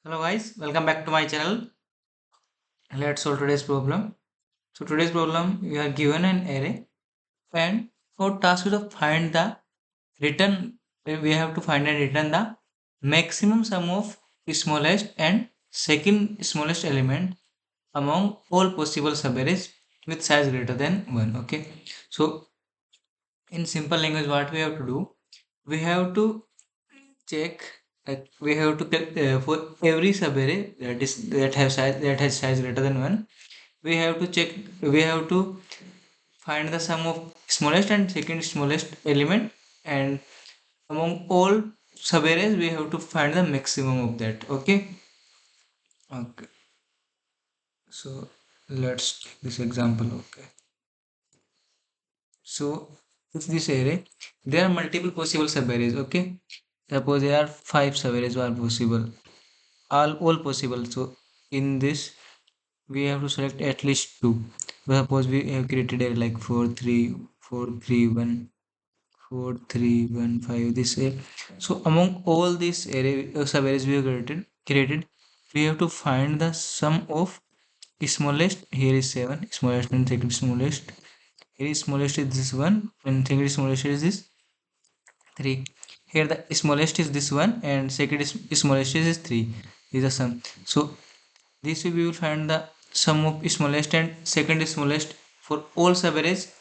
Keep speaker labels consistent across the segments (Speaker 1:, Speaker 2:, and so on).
Speaker 1: Hello guys, welcome back to my channel. Let's solve today's problem. So today's problem, we are given an array and our task is to find the return. We have to find and return the maximum sum of smallest and second smallest element among all possible subarrays with size greater than 1. Okay. So in simple language, what we have to do, we have to check, like we have to for every subarray that has size greater than 1, we have to check, we have to find the sum of smallest and second smallest element, and among all subarrays we have to find the maximum of that. Okay, so let's take this example. Okay, so if this array, there are multiple possible subarrays. Okay, suppose there are 5 subarrays are possible, all possible. So in this we have to select at least two. Suppose we have created a like 4 3 4 3 1 4 3 1 5 this way. So among all these array sub arrays we have created, we have to find the sum of smallest. Here is 7 smallest and second smallest. Here is smallest is this one and second smallest is this 3. Here the smallest is this one and second is smallest is 3. Is the sum. So this way we will find the sum of smallest and second smallest for all subarrays,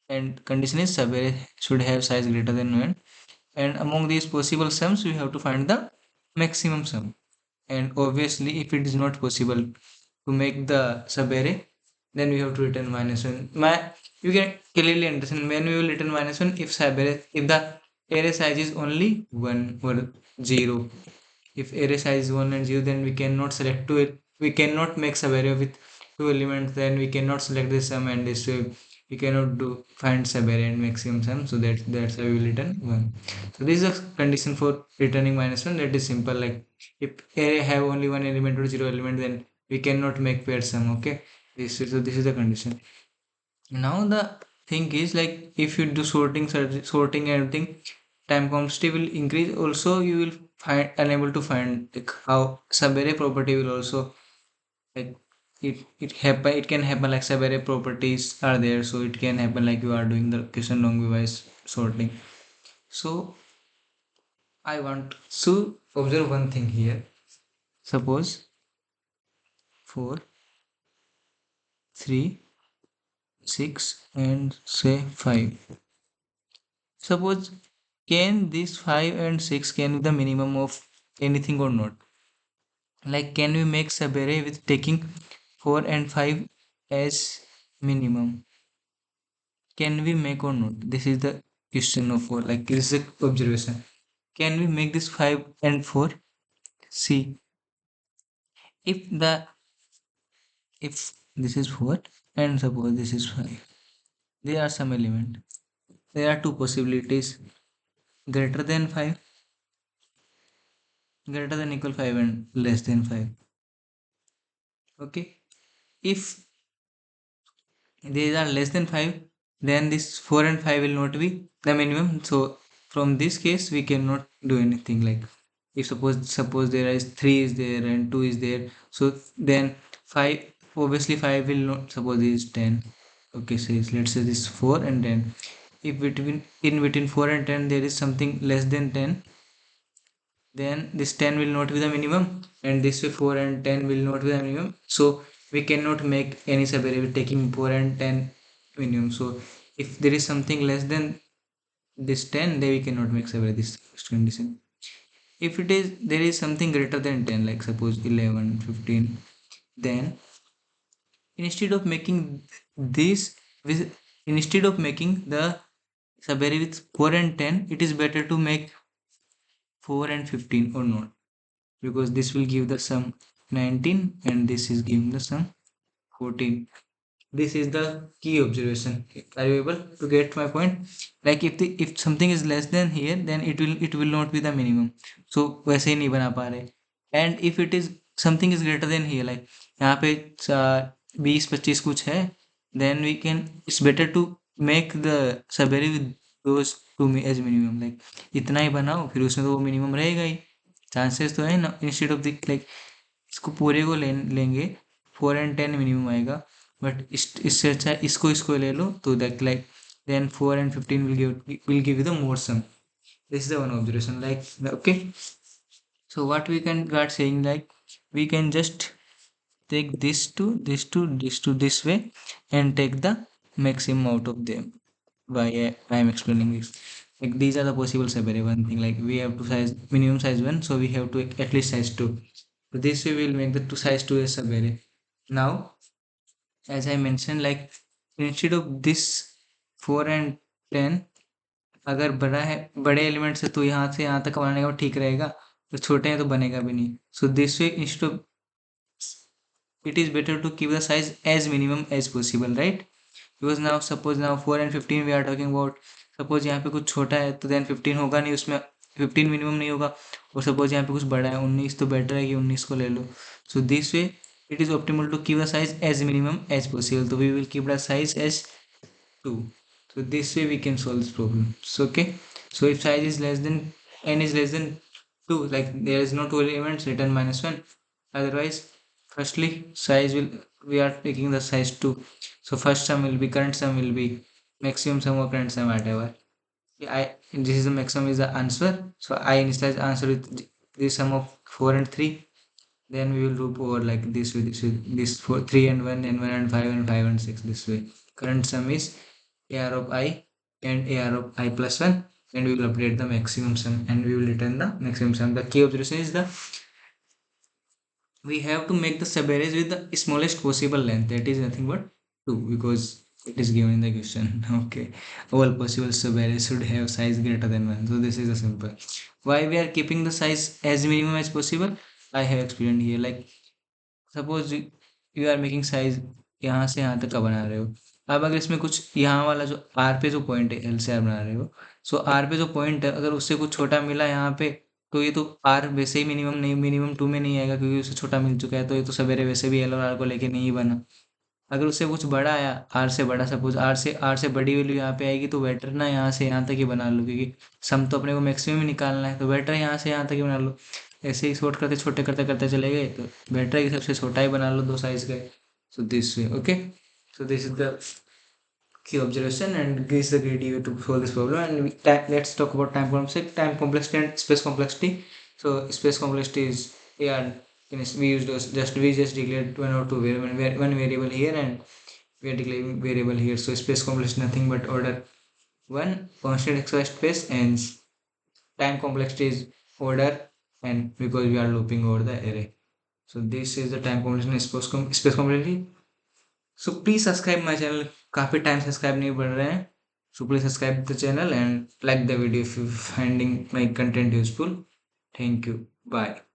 Speaker 1: and condition is subarray should have size greater than 1, and among these possible sums we have to find the maximum sum. And obviously if it is not possible to make the subarray, then we have to return -1. You can clearly understand when we will return -1 if subarray, if the array size is only 1 or 0. If array size is 1 and 0, then we cannot select two. We cannot make subarray with two elements. Then we cannot select this sum, and this way we cannot do find subarray and maximum sum. So that's why we will return 1. So this is a condition for returning -1. That is simple. Like if array have only one element or 0 element, then we cannot make paired sum. Okay. This is the condition. Now the thing is, like if you do sorting everything, time complexity will increase. Also you will find unable to find like how subarray property will also, like it can happen like subarray properties are there, so it can happen like you are doing the question long wise sorting. So I want to observe one thing here. Suppose 4 3 6 and say 5. Suppose, can this 5 and 6 can be the minimum of anything or not? Like can we make subarray with taking 4 and 5 as minimum? Can we make or not? This is the question of 4. Like this is the observation. Can we make this 5 and 4? See, if this is 4 and suppose this is 5, there are some element. There are two possibilities: greater than 5, greater than equal 5, and less than 5. Okay, if these are less than 5, then this 4 and 5 will not be the minimum. So from this case we cannot do anything. Like if suppose there is 3 is there and 2 is there, so then 5, obviously 5 will not, suppose this is 10. Okay, so let's say this 4 and 10. If between 4 and 10 there is something less than 10, then this 10 will not be the minimum, and this way 4 and 10 will not be the minimum. So we cannot make any subarray with taking 4 and 10 minimum. So if there is something less than this 10, then we cannot make subarray, this condition. If it is, there is something greater than 10, like suppose 11 15, then instead of making this with instead of making the subarray with 4 and 10, it is better to make 4 and 15 or not, because this will give the sum 19 and this is giving the sum 14. This is the key observation. Are you able to get my point? Like if something is less than here, then it will not be the minimum. So वैसे ही नहीं बना पा रहे. And if it is something is greater than here, like यहाँ पे 20-25 कुछ है, then we can, it's better to make the subarray with those two as minimum. Like इतना ही बनाओ, फिर उसमें तो वो minimum रहेगा ही. चांसेस तो है ना, इंस्टेड ऑफ द लाइक इसको पूरे को लेंगे 4 and 10 मिनिमम आएगा, बट इससे अच्छा इसको इसको ले लो तो that like then 4 and 15 will give you the more sum. This is the one observation, like okay. So what we can start saying, like we can just take this to this to this to this way and take the maximum out of them. Why I am explaining this, like these are the possible separate one thing, like we have to size minimum size 1, so we have to at least size 2. So this way we will make the two size 2 as subarray. Now as I mentioned, like instead of this 4 and 10, अगर बड़ा है बड़े element से तो यहाँ से यहाँ तक बनाने का ठीक रहेगा, तो छोटे हैं तो बनेगा भी नहीं. सो this way instead of it is better to keep the size as minimum as possible, right? Because now suppose now 4 and 15 we are talking about. Suppose यहाँ पे कुछ छोटा है तो then 15 होगा नहीं उसमें, 15 मिनिमम नहीं होगा. और सपोज यहाँ पे कुछ बड़ा है 19, तो बेटर है कि 19 को ले लो. So this way it is optimal to keep the size as minimum as possible. So we will keep the size as 2. So this way we can solve this problem. So okay, so if size is less than n is less than 2, like there is no two elements, return -1. Otherwise, firstly size will, we are taking the size 2. So first sum will be, current sum will be maximum sum or current sum, whatever. I this is the maximum is the answer. So I initialize answer with the sum of 4 and 3. Then we will loop over like this with this for 3 and 1 and 1 and 5 and 5 and 6 this way. Current sum is AR of I and AR of I plus 1, and we will update the maximum sum and we will return the maximum sum. The key observation is the we have to make the subarrays with the smallest possible length, that is nothing but 2, because it is given in the question. Okay, all possible subarrays should have size greater than 1. So this is a simple. Why we are keeping the size as minimum as possible, I have explained here. Like suppose you are making size यहाँ से यहाँ तक का बना रहे हो. अब अगर इसमें कुछ यहाँ वाला जो आर पे जो पॉइंट है, एल से आर बना रहे हो, सो आर पे जो पॉइंट है अगर उससे कुछ छोटा मिला यहाँ पे, तो ये तो आर वैसे ही मिनिमम नहीं, मिनिमम 2 में नहीं आएगा क्योंकि उससे छोटा मिल चुका है. तो ये तो सवेरे वैसे भी एल और आर को लेके नहीं बना. अगर उससे कुछ बड़ा आया, आर से बड़ा, सपोज आर से बड़ी वैल्यू यहाँ पे आएगी, तो बेटर ना यहाँ से यहाँ तक ही बना लो, क्योंकि सम तो अपने को मैक्सिमम ही निकालना है, तो बेटर यहाँ से यहाँ तक ही बना लो. ऐसे ही शॉर्ट करते छोटे करते करते चले गए, तो बेटर है कि सबसे छोटा ही बना लो, 2 साइज का. सो this way okay. So this is the key observation and gives the great way to solve this problem. And let's talk about time complexity and space complexity. So space complexity is, yeah, we just declared one or two one variable here and we are declaring variable here. So space complexity nothing but order 1 constant xy space, and time complexity is order n, because we are looping over the array. So this is the time complexity and space complexity. So please subscribe my channel. काफी time subscribe नहीं बढ़ रहे हैं. So please subscribe the channel and like the video if you finding my content useful. Thank you. Bye.